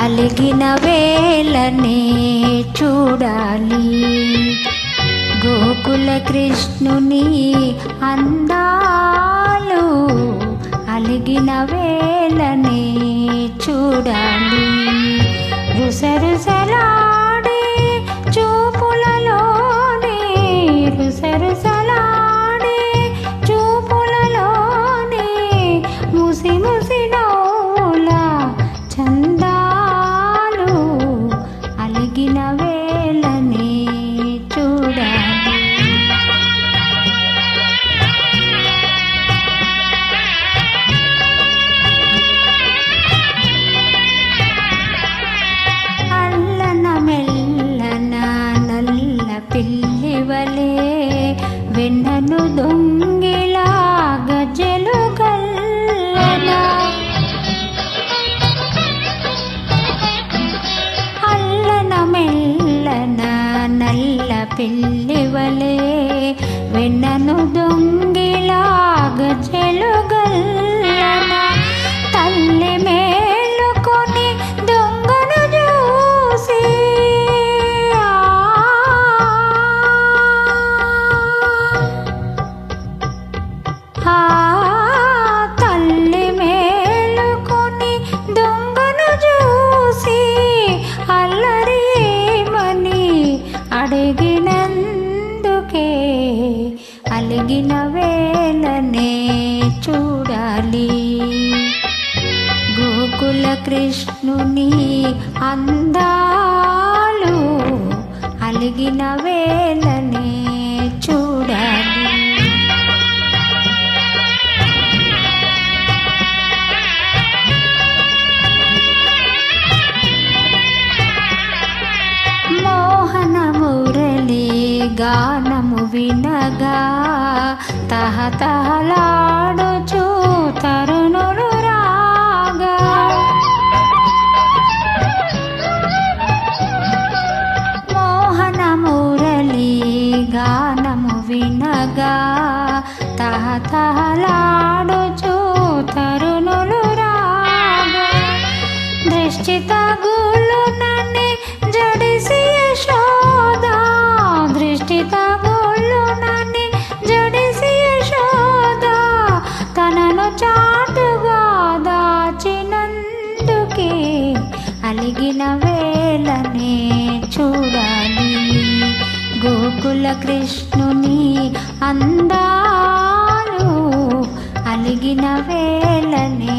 అలిగిన వేళనే చూడాలి గోకుల కృష్ణుని అందాలు అలిగిన వేళనే చూడాలి రుసరుసలాడే చూపులలోనే రుసరుసలాడే చూపులలోనే ముసి ముసి నవ్వుల చందాలు అలిగిన వేళనే చూడాలి అల్లన మెల్లన నల్ల పిల్లివలే వెన్నను దొంగిలా గజ్జెలు గల్లన అల్లన మెల్లన నల్ల పిల్లివలే వెన్నను దొంగిలా గజ్జెలు గల్లన తల్లి మేలుకొని దొంగను చూసి తల్లి మేలుకొని దొంగను చూసి అల్లరేమని అడిగినందుకే అలిగిన వేళనే చూడాలి గోకుల కృష్ణుని అందాలు అలిగిన వేళనే చూడాలి మోహన మురళి గానము వినగా తహతహలాడుచు తరుణులు రాగా మోహన మురళి గానము వినగా తహతహలాడుచు తరుణులు రాగా దృష్టి తగులునని జడిసి యశోద దృష్టి తగులునని జడిసి యశోద తనను చాటుగా దాచినందుకే అలిగిన వేళనే చూడాలి గోకుల కృష్ణుని అందాలు అలిగిన వేళనే